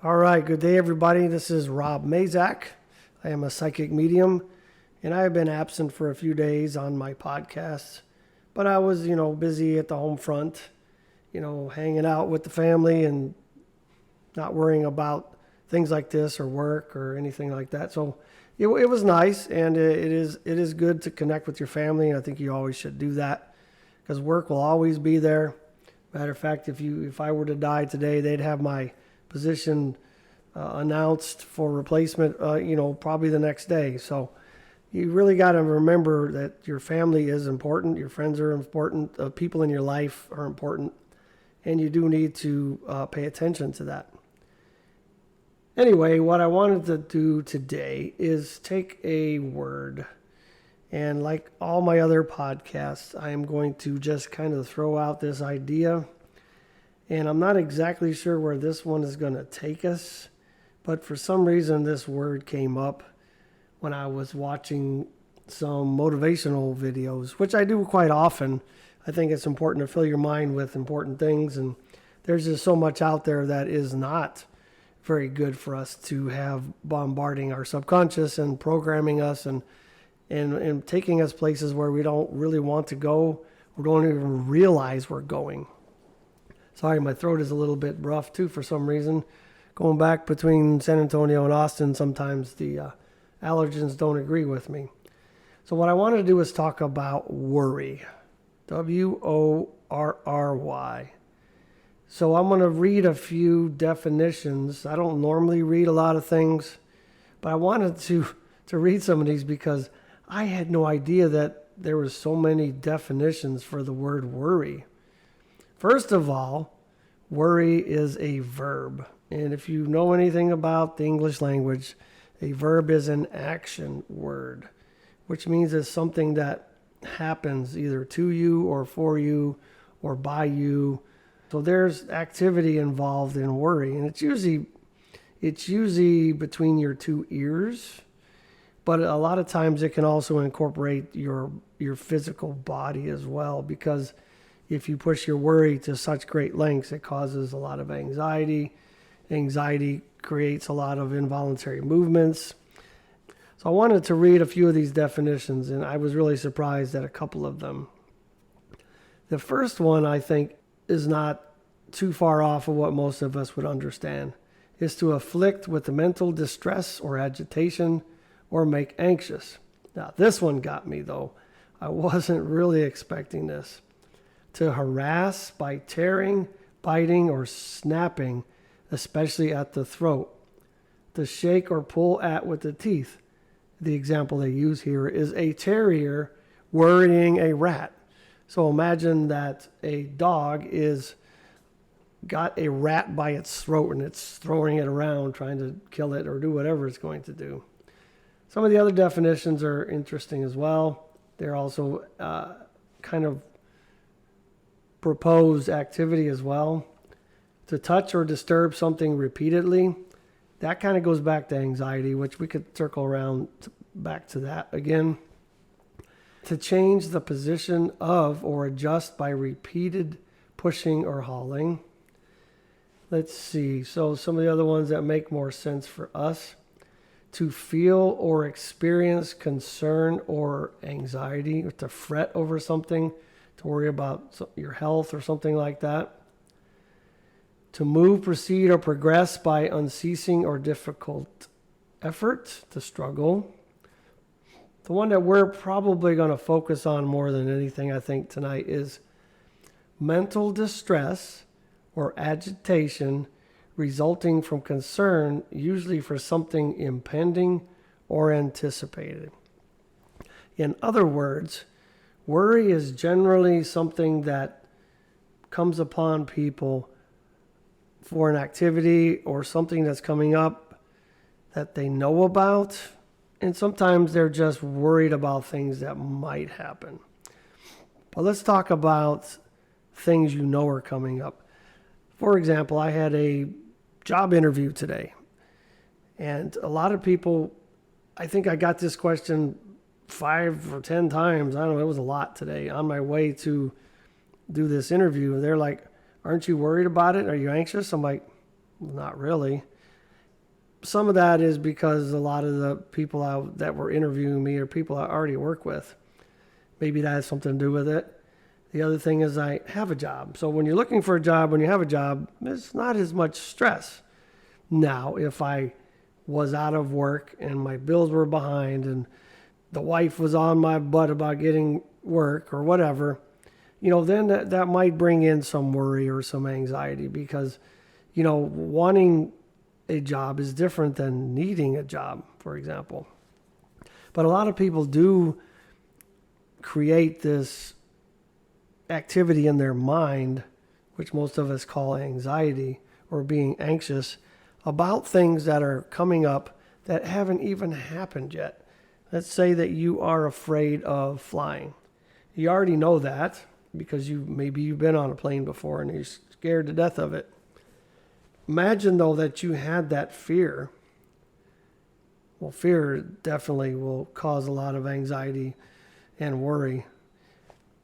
All right, good day, everybody. This is Rob Mazak. I am a psychic medium, and I have been absent for a few days on my podcast. But I was, busy at the home front, hanging out with the family and not worrying about things like this or work or anything like that. So it was nice, and it is good to connect with your family, and I think you always should do that because work will always be there. Matter of fact, if I were to die today, they'd have my position announced for replacement, probably the next day. So you really got to remember that your family is important, your friends are important, people in your life are important, and you do need to pay attention to that. Anyway, what I wanted to do today is take a word, and like all my other podcasts, I am going to just kind of throw out this idea. And I'm not exactly sure where this one is going to take us, but for some reason this word came up when I was watching some motivational videos, which I do quite often. I think it's important to fill your mind with important things, and there's just so much out there that is not very good for us to have bombarding our subconscious and programming us and taking us places where we don't really want to go or don't even realize we're going. Sorry, my throat is a little bit rough too for some reason. Going back between San Antonio and Austin, sometimes the allergens don't agree with me. So what I wanted to do is talk about worry. W-O-R-R-Y. So I'm going to read a few definitions. I don't normally read a lot of things, but I wanted to read some of these because I had no idea that there were so many definitions for the word worry. First of all, worry is a verb. And if you know anything about the English language, a verb is an action word, which means it's something that happens either to you or for you or by you. So there's activity involved in worry. And it's usually between your two ears, but a lot of times it can also incorporate your physical body as well, because if you push your worry to such great lengths, it causes a lot of anxiety. Anxiety creates a lot of involuntary movements. So I wanted to read a few of these definitions, and I was really surprised at a couple of them. The first one, I think, is not too far off of what most of us would understand. Is to afflict with mental distress or agitation or make anxious. Now, this one got me, though. I wasn't really expecting this. To harass by tearing, biting, or snapping, especially at the throat. To shake or pull at with the teeth. The example they use here is a terrier worrying a rat. So imagine that a dog is got a rat by its throat and it's throwing it around trying to kill it or do whatever it's going to do. Some of the other definitions are interesting as well. They're also kind of propose activity as well. To touch or disturb something repeatedly, that kind of goes back to anxiety, which we could circle around back to that again. To change the position of or adjust by repeated pushing or hauling. Let's see. So some of the other ones that make more sense for us. To feel or experience concern or anxiety, or to fret over something, to worry about your health or something like that. To move, proceed, or progress by unceasing or difficult effort, to struggle. The one that we're probably going to focus on more than anything, I think, tonight is mental distress or agitation resulting from concern, usually for something impending or anticipated. In other words, worry is generally something that comes upon people for an activity or something that's coming up that they know about, and sometimes they're just worried about things that might happen. But let's talk about things you know are coming up. For example, I had a job interview today, and a lot of people, I think I got this question 5 or 10 times. I don't know, it was a lot today on my way to do this interview. They're like, aren't you worried about it? Are you anxious? I'm like, not really. some of that is because a lot of the people that were interviewing me are people I already work with. Maybe that has something to do with it. The other thing is I have a job. So when you're looking for a job, when you have a job, it's not as much stress. Now, if I was out of work and my bills were behind and the wife was on my butt about getting work or whatever, then that might bring in some worry or some anxiety because, wanting a job is different than needing a job, for example. But a lot of people do create this activity in their mind, which most of us call anxiety or being anxious about things that are coming up that haven't even happened yet. Let's say that you are afraid of flying. You already know that because maybe you've been on a plane before and you're scared to death of it. Imagine though that you had that fear. Well, fear definitely will cause a lot of anxiety and worry.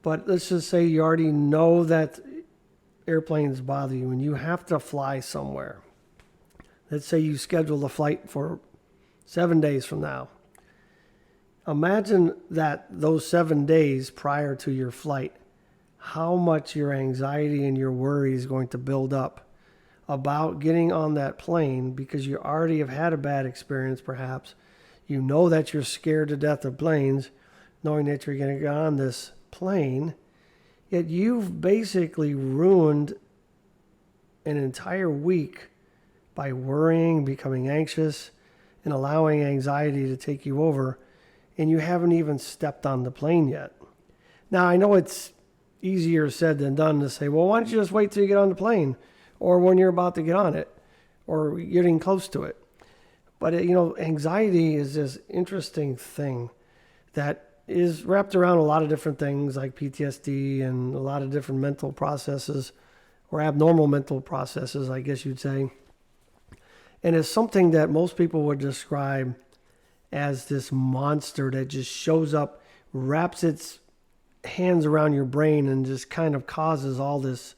But let's just say you already know that airplanes bother you and you have to fly somewhere. Let's say you schedule a flight for 7 days from now. Imagine that those 7 days prior to your flight, how much your anxiety and your worry is going to build up about getting on that plane because you already have had a bad experience perhaps. You know that you're scared to death of planes, knowing that you're going to get on this plane, yet you've basically ruined an entire week by worrying, becoming anxious, and allowing anxiety to take you over, and you haven't even stepped on the plane yet. Now, I know it's easier said than done to say, well, why don't you just wait till you get on the plane, or when you're about to get on it, or getting close to it. But, anxiety is this interesting thing that is wrapped around a lot of different things like PTSD and a lot of different mental processes or abnormal mental processes, I guess you'd say. And it's something that most people would describe as this monster that just shows up, wraps its hands around your brain and just kind of causes all this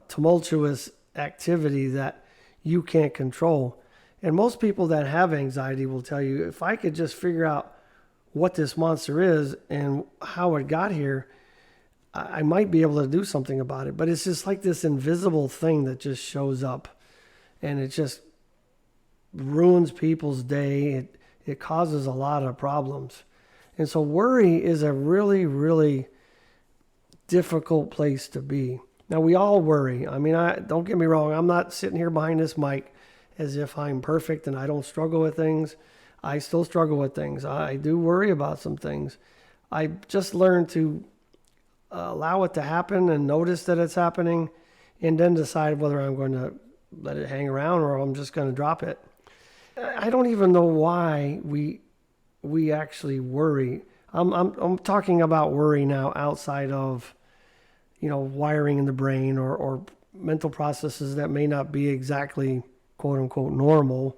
tumultuous activity that you can't control. And most people that have anxiety will tell you, if I could just figure out what this monster is and how it got here, I might be able to do something about it. But it's just like this invisible thing that just shows up and it just ruins people's day. It causes a lot of problems. And so worry is a really, really difficult place to be. Now, we all worry. I mean, don't get me wrong. I'm not sitting here behind this mic as if I'm perfect and I don't struggle with things. I still struggle with things. I do worry about some things. I just learned to allow it to happen and notice that it's happening and then decide whether I'm going to let it hang around or I'm just going to drop it. I don't even know why we actually worry. I'm talking about worry now outside of, wiring in the brain or mental processes that may not be exactly quote unquote normal.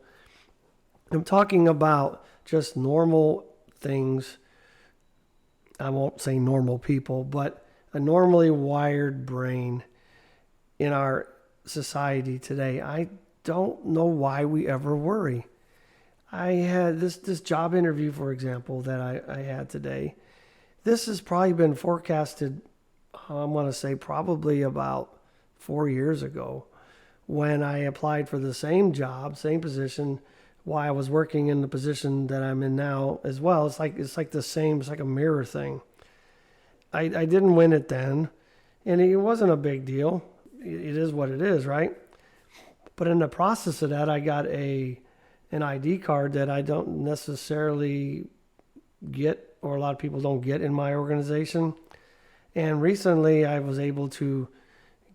I'm talking about just normal things. I won't say normal people, but a normally wired brain in our society today. I don't know why we ever worry. I had this job interview, for example, that I had today. This has probably been forecasted, I'm going to say probably about 4 years ago when I applied for the same job, same position, while I was working in the position that I'm in now as well. It's like the same, it's like a mirror thing. I didn't win it then, and it wasn't a big deal. It is what it is, right? But in the process of that, I got an ID card that I don't necessarily get, or a lot of people don't get in my organization. And recently I was able to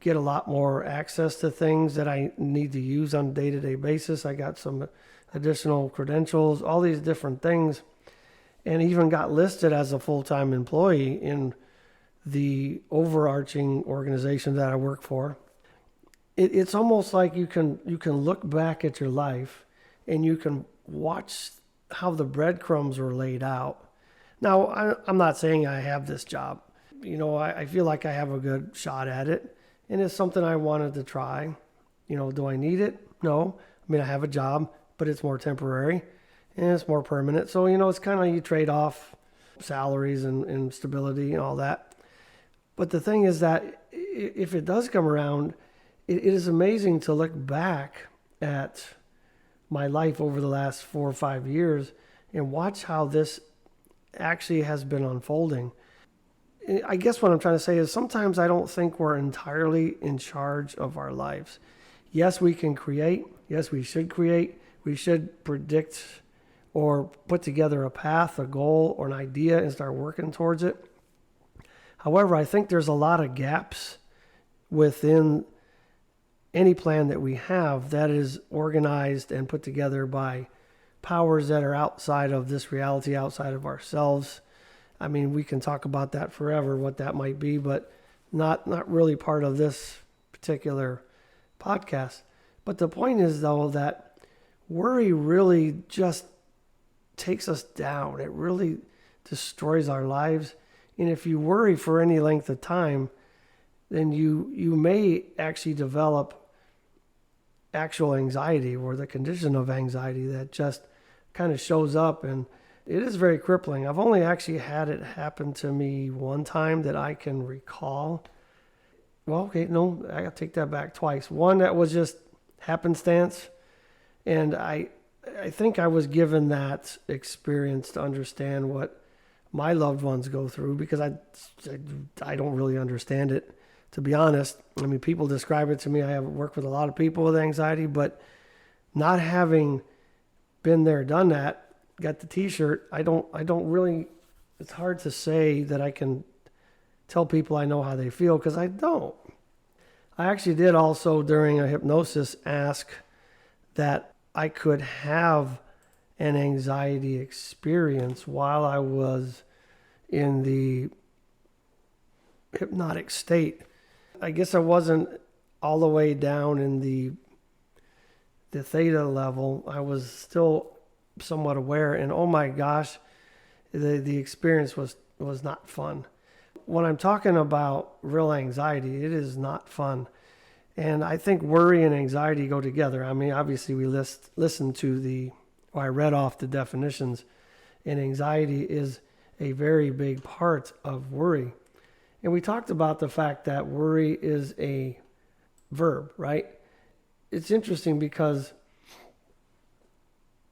get a lot more access to things that I need to use on a day-to-day basis. I got some additional credentials, all these different things, and even got listed as a full-time employee in the overarching organization that I work for. It's almost like you can look back at your life and you can watch how the breadcrumbs were laid out. Now, I'm not saying I have this job. I feel like I have a good shot at it, and it's something I wanted to try. Do I need it? No. I mean, I have a job. but it's more temporary and it's more permanent. So, it's kind of you trade off salaries and stability and all that. But the thing is that if it does come around, it is amazing to look back at my life over the last 4 or 5 years and watch how this actually has been unfolding. I guess what I'm trying to say is sometimes I don't think we're entirely in charge of our lives. Yes, we can create. Yes, we should create. We should predict or put together a path, a goal, or an idea and start working towards it. However, I think there's a lot of gaps within any plan that we have that is organized and put together by powers that are outside of this reality, outside of ourselves. I mean, we can talk about that forever, what that might be, but not really part of this particular podcast. But the point is, though, that worry really just takes us down. It really destroys our lives. And if you worry for any length of time, then you may actually develop actual anxiety or the condition of anxiety that just kind of shows up, and it is very crippling. I've only actually had it happen to me one time that I can recall. Well, okay, no, I gotta take that back twice. One that was just happenstance, and I think I was given that experience to understand what my loved ones go through, because I don't really understand it, to be honest. I mean, people describe it to me. I have worked with a lot of people with anxiety, but not having been there, done that, got the t-shirt, I don't really, it's hard to say that I can tell people I know how they feel, because I don't. I actually did also during a hypnosis ask that I could have an anxiety experience while I was in the hypnotic state. I guess I wasn't all the way down in the theta level. I was still somewhat aware, and oh my gosh, the experience was not fun. When I'm talking about real anxiety, it is not fun. And I think worry and anxiety go together. I mean, obviously we listened to I read off the definitions, and anxiety is a very big part of worry. And we talked about the fact that worry is a verb, right? It's interesting because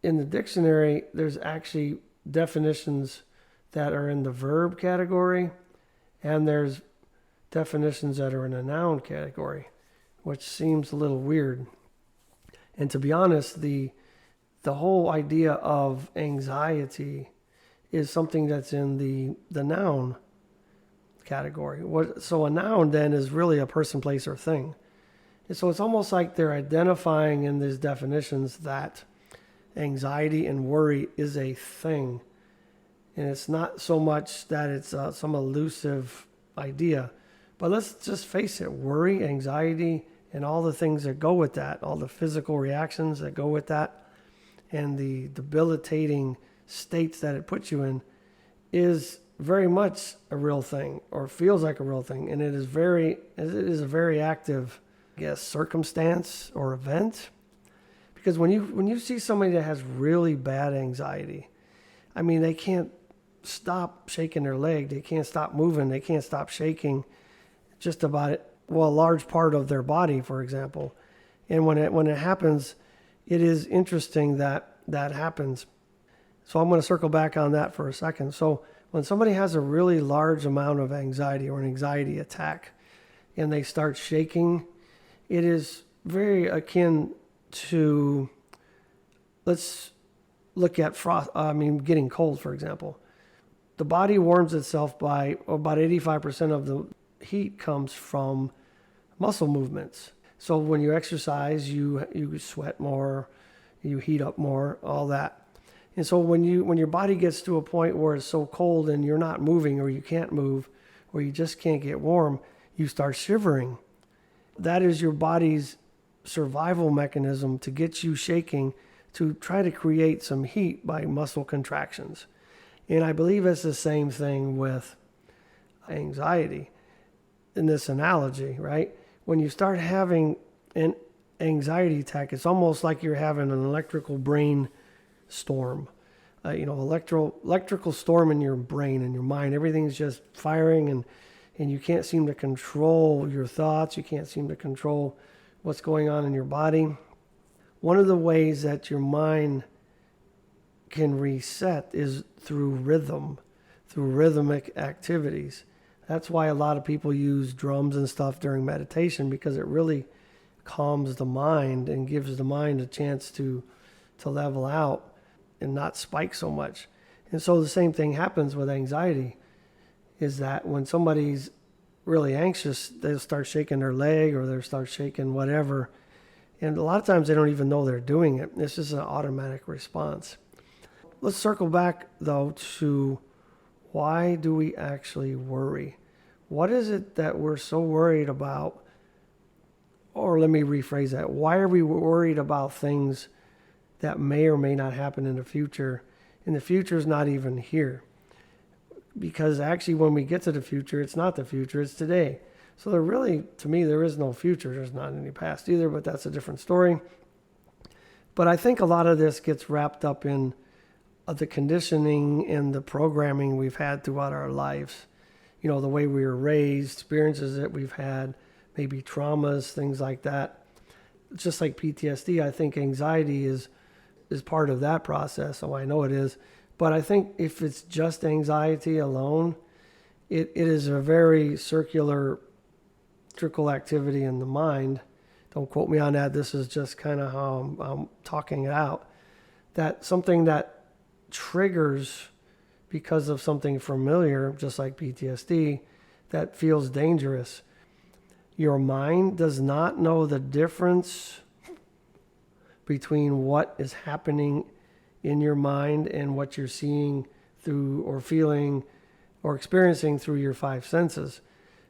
in the dictionary, there's actually definitions that are in the verb category, and there's definitions that are in a noun category, which seems a little weird. And to be honest, the whole idea of anxiety is something that's in the noun category. So a noun then is really a person, place, or thing. And so it's almost like they're identifying in these definitions that anxiety and worry is a thing. And it's not so much that it's some elusive idea. But let's just face it, worry, anxiety, and all the things that go with that, all the physical reactions that go with that, and the debilitating states that it puts you in, is very much a real thing, or feels like a real thing. And it is a very active, I guess, circumstance or event. Because when you see somebody that has really bad anxiety, I mean, they can't stop shaking their leg. They can't stop moving. They can't stop shaking just about it. Well, a large part of their body, for example. And when it happens, it is interesting that happens. So I'm going to circle back on that for a second. So when somebody has a really large amount of anxiety or an anxiety attack and they start shaking, it is very akin to, let's look at getting cold, for example. The body warms itself by about 85% of the heat comes from muscle movements. So when you exercise, you sweat more, you heat up more, all that. And so when your body gets to a point where it's so cold and you're not moving, or you can't move, or you just can't get warm, you start shivering. That is your body's survival mechanism to get you shaking, to try to create some heat by muscle contractions. And I believe it's the same thing with anxiety in this analogy, right? When you start having, and anxiety attack, it's almost like you're having an electrical brain storm. Electrical storm in your brain and your mind. Everything's just firing, and you can't seem to control your thoughts. You can't seem to control what's going on in your body. One of the ways that your mind can reset is through rhythm, through rhythmic activities. That's why a lot of people use drums and stuff during meditation, because it really calms the mind and gives the mind a chance to level out and not spike so much. And so the same thing happens with anxiety, is that when somebody's really anxious, they'll start shaking their leg or they'll start shaking whatever. And a lot of times they don't even know they're doing it. It's just an automatic response. Let's circle back, though, to why do we actually worry? What is it that we're so worried about? Or let me rephrase that. Why are we worried about things that may or may not happen in the future? And the future is not even here. Because actually when we get to the future, it's not the future, it's today. So there really, to me, there is no future. There's not any past either, but that's a different story. But I think a lot of this gets wrapped up in the conditioning and the programming we've had throughout our lives. You know, the way we were raised, experiences that we've had, maybe traumas, things like that. Just like PTSD, I think anxiety is part of that process. So I know it is. But I think if it's just anxiety alone, it is a very circular trickle activity in the mind. Don't quote me on that. This is just kind of how I'm talking it out. That something that triggers because of something familiar, just like PTSD, that feels dangerous. Your mind does not know the difference between what is happening in your mind and what you're seeing through or feeling or experiencing through your five senses.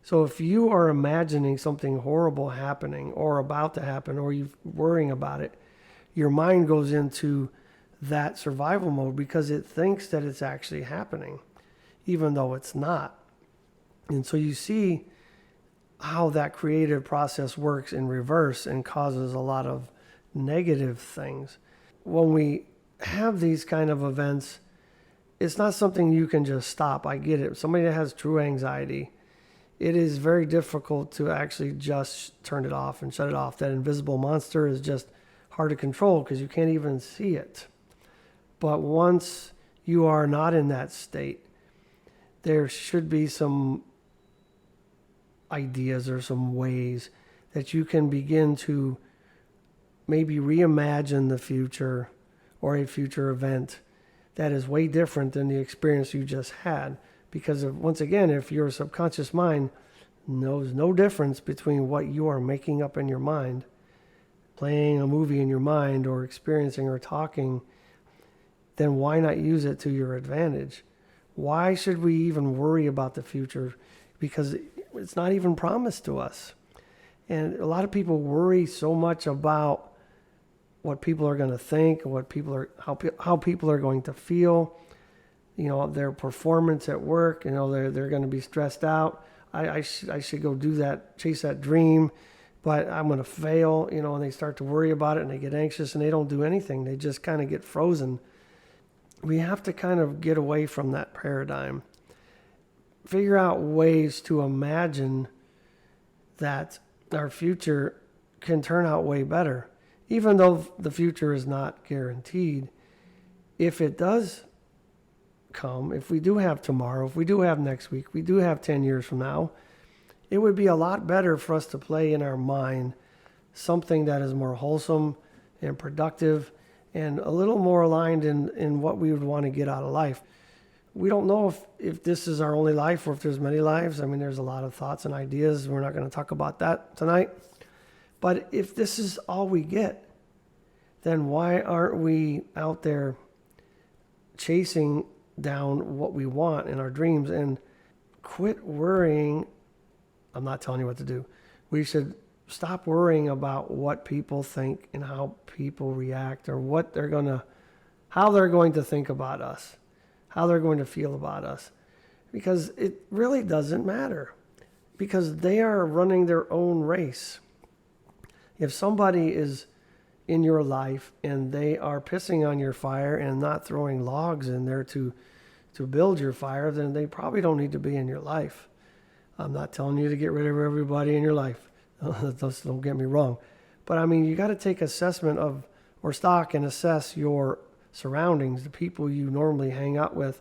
So if you are imagining something horrible happening or about to happen, or you're worrying about it, your mind goes into that survival mode because it thinks that it's actually happening, even though it's not. And so you see how that creative process works in reverse and causes a lot of negative things. When we have these kind of events, it's not something you can just stop. I get it. Somebody that has true anxiety, it is very difficult to actually just turn it off and shut it off. That invisible monster is just hard to control because you can't even see it. But once you are not in that state, there should be some ideas or some ways that you can begin to maybe reimagine the future or a future event that is way different than the experience you just had. Because once again, if your subconscious mind knows no difference between what you are making up in your mind, playing a movie in your mind, or experiencing or talking, then why not use it to your advantage? Why should we even worry about the future? Because it's not even promised to us. And a lot of people worry so much about what people are going to think, how people are going to feel, their performance at work. They're going to be stressed out. I should go do that, chase that dream, but I'm going to fail. And they start to worry about it and they get anxious and they don't do anything. They just kind of get frozen. We have to kind of get away from that paradigm. Figure out ways to imagine that our future can turn out way better. Even though the future is not guaranteed, if it does come, if we do have tomorrow, if we do have next week, we do have 10 years from now, it would be a lot better for us to play in our mind something that is more wholesome and productive and a little more aligned in what we would want to get out of life. We don't know if this is our only life or if there's many lives. I mean, there's a lot of thoughts and ideas. We're not going to talk about that tonight. But if this is all we get, then why aren't we out there chasing down what we want in our dreams and quit worrying? I'm not telling you what to do. We should stop worrying about what people think and how people react or how they're going to think about us, how they're going to feel about us. Because it really doesn't matter. Because they are running their own race. If somebody is in your life and they are pissing on your fire and not throwing logs in there to build your fire, then they probably don't need to be in your life. I'm not telling you to get rid of everybody in your life. Don't get me wrong. But I mean, you got to take assessment of or stock and assess your surroundings, the people you normally hang out with,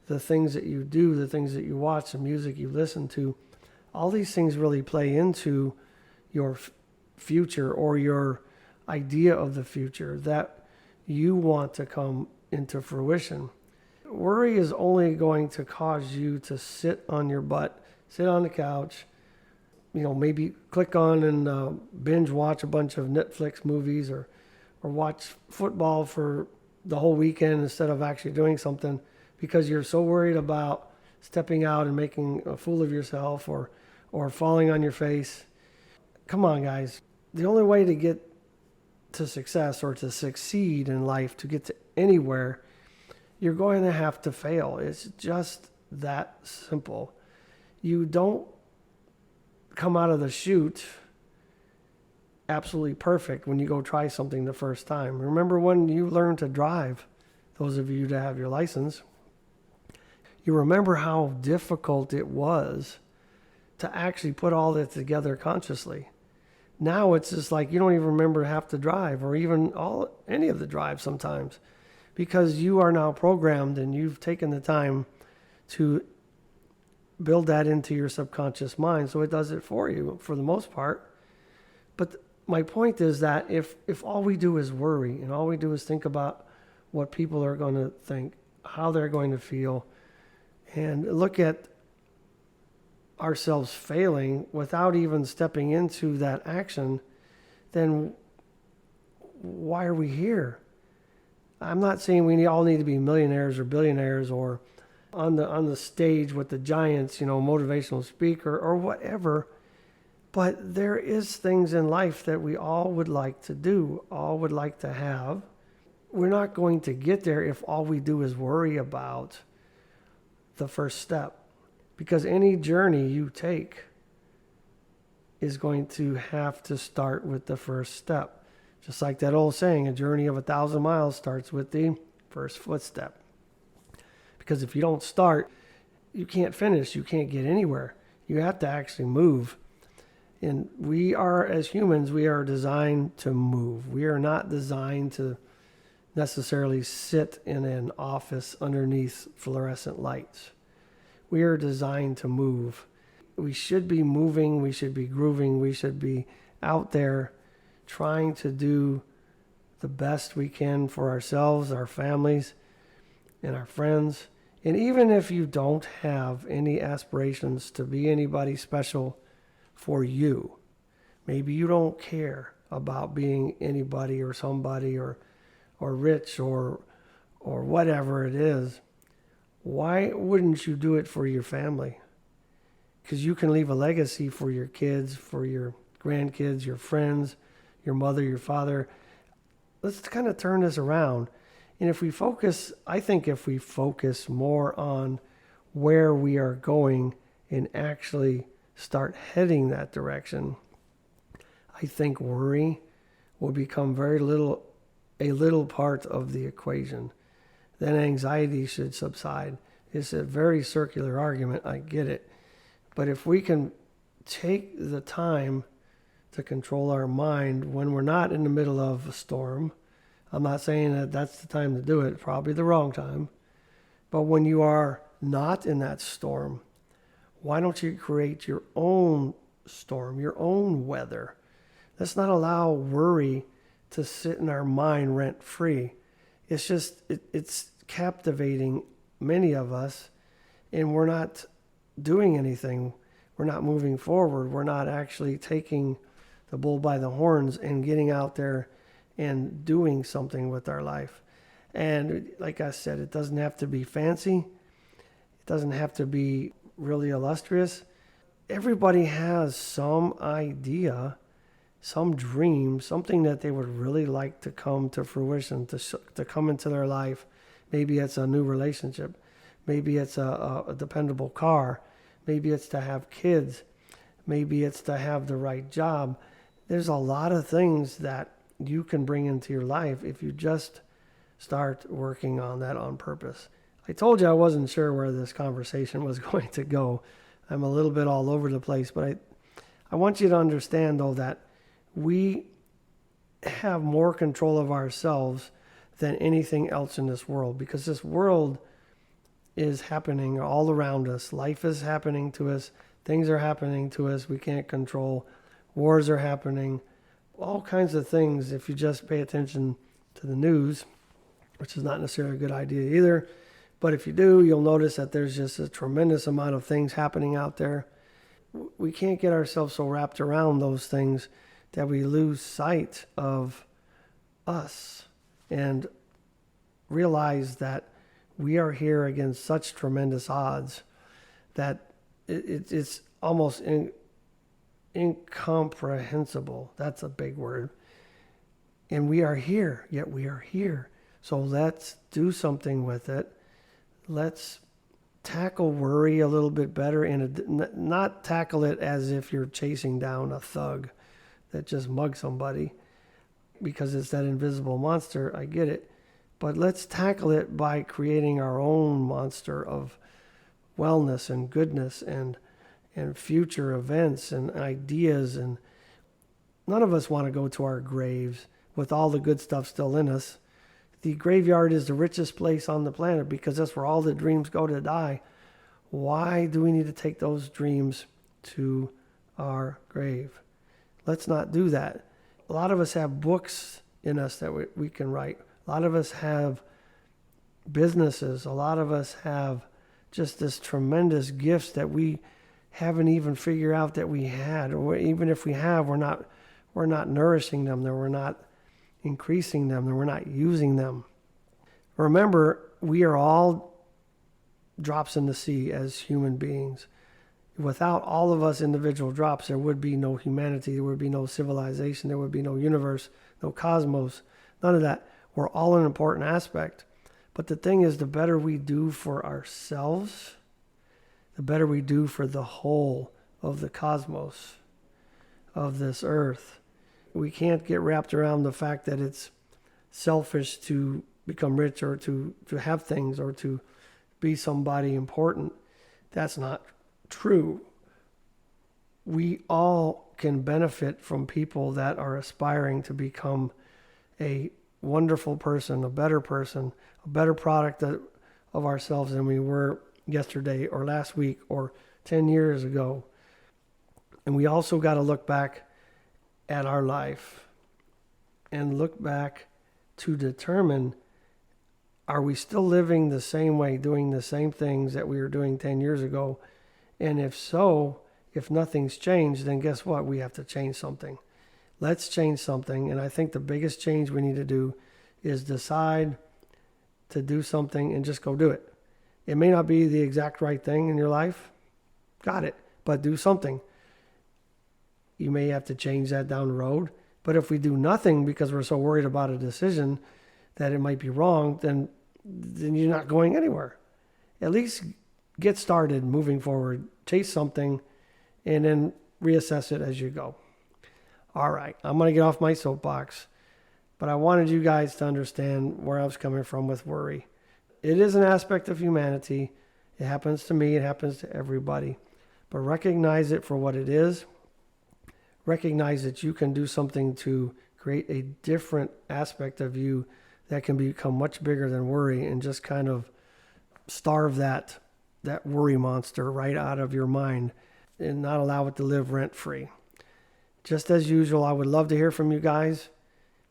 the things that you do, the things that you watch, the music you listen to. All these things really play into your future or your idea of the future that you want to come into fruition. Worry is only going to cause you to sit on your butt, sit on the couch, maybe click on and binge watch a bunch of Netflix movies or watch football for the whole weekend instead of actually doing something because you're so worried about stepping out and making a fool of yourself or falling on your face. Come on, guys. The only way to get to success or to succeed in life, to get to anywhere, you're going to have to fail. It's just that simple. You don't come out of the chute absolutely perfect when you go try something the first time. Remember when you learned to drive, those of you that have your license, you remember how difficult it was to actually put all that together consciously. Now it's just like you don't even remember half the drive or even any of the drive sometimes because you are now programmed and you've taken the time to build that into your subconscious mind, so it does it for you for the most part. But my point is that if all we do is worry and all we do is think about what people are going to think, how they're going to feel, and look at ourselves failing without even stepping into that action, then why are we here? I'm not saying we all need to be millionaires or billionaires or on the stage with the giants, motivational speaker or whatever. But there is things in life that we all would like to do, all would like to have. We're not going to get there if all we do is worry about the first step. Because any journey you take is going to have to start with the first step. Just like that old saying, a journey of 1,000 miles starts with the first footstep. Because if you don't start, you can't finish, you can't get anywhere. You have to actually move. And we are, as humans, we are designed to move. We are not designed to necessarily sit in an office underneath fluorescent lights. We are designed to move. We should be moving, we should be grooving, we should be out there trying to do the best we can for ourselves, our families, and our friends. And even if you don't have any aspirations to be anybody special for you, maybe you don't care about being anybody or somebody or rich or whatever it is, why wouldn't you do it for your family? Because you can leave a legacy for your kids, for your grandkids, your friends, your mother, your father. Let's kind of turn this around. And if we focus more on where we are going and actually start heading that direction, I think worry will become a little part of the equation. Then anxiety should subside. It's a very circular argument, I get it. But if we can take the time to control our mind when we're not in the middle of a storm, I'm not saying that that's the time to do it, probably the wrong time. But when you are not in that storm, why don't you create your own storm, your own weather? Let's not allow worry to sit in our mind rent-free. It's just, it's captivating many of us, and we're not doing anything. We're not moving forward. We're not actually taking the bull by the horns and getting out there and doing something with our life. And like I said, it doesn't have to be fancy. It doesn't have to be really illustrious. Everybody has some idea, some dream, something that they would really like to come to fruition, to come into their life. Maybe it's a new relationship. Maybe it's a dependable car. Maybe it's to have kids. Maybe it's to have the right job. There's a lot of things that you can bring into your life if you just start working on that on purpose. I told you I wasn't sure where this conversation was going to go. I'm a little bit all over the place, but I want you to understand, though, that we have more control of ourselves than anything else in this world, because this world is happening all around us. Life is happening to us. Things are happening to us we can't control. Wars are happening. All kinds of things if you just pay attention to the news, which is not necessarily a good idea either. But if you do, you'll notice that there's just a tremendous amount of things happening out there. We can't get ourselves so wrapped around those things that we lose sight of us and realize that we are here against such tremendous odds that it's almost incomprehensible. That's a big word. And we are here, yet we are here. So let's do something with it. Let's tackle worry a little bit better, and not tackle it as if you're chasing down a thug that just mugged somebody, because it's that invisible monster. I get it. But let's tackle it by creating our own monster of wellness and goodness and future events and ideas. And none of us want to go to our graves with all the good stuff still in us. The graveyard is the richest place on the planet because that's where all the dreams go to die. Why do we need to take those dreams to our grave? Let's not do that. A lot of us have books in us that we can write. A lot of us have businesses. A lot of us have just this tremendous gifts that we haven't even figured out that we had. Or even if we have, we're not nourishing them. We're not increasing them. We're not using them. Remember, we are all drops in the sea as human beings. Without all of us individual drops, there would be no humanity. There would be no civilization. There would be no universe, no cosmos, none of that. We're all an important aspect. But the thing is, the better we do for ourselves, the better we do for the whole of the cosmos, of this earth. We can't get wrapped around the fact that it's selfish to become rich or to have things or to be somebody important. That's not true. We all can benefit from people that are aspiring to become a wonderful person, a better product of ourselves than we were yesterday or last week or 10 years ago. And we also got to look back at our life and look back to determine, are we still living the same way, doing the same things that we were doing 10 years ago? And if so, if nothing's changed, then guess what? We have to change something. Let's change something. And I think the biggest change we need to do is decide to do something and just go do it. It may not be the exact right thing in your life. Got it. But do something. You may have to change that down the road. But if we do nothing because we're so worried about a decision that it might be wrong, then you're not going anywhere. At least get started moving forward. Chase something and then reassess it as you go. All right, I'm going to get off my soapbox, but I wanted you guys to understand where I was coming from with worry. It is an aspect of humanity. It happens to me. It happens to everybody. But recognize it for what it is. Recognize that you can do something to create a different aspect of you that can become much bigger than worry, and just kind of starve that worry monster right out of your mind and not allow it to live rent-free. Just as usual, I would love to hear from you guys.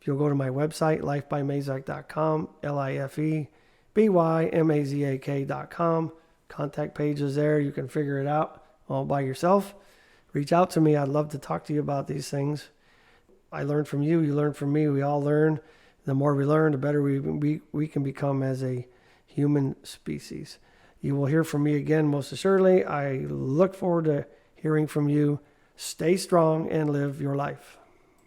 If you'll go to my website, lifebymazak.com, lifebymazak.com. Contact page is there. You can figure it out all by yourself. Reach out to me. I'd love to talk to you about these things. I learn from you. You learn from me. We all learn. The more we learn, the better we can become as a human species. You will hear from me again, most assuredly. I look forward to hearing from you. Stay strong and live your life.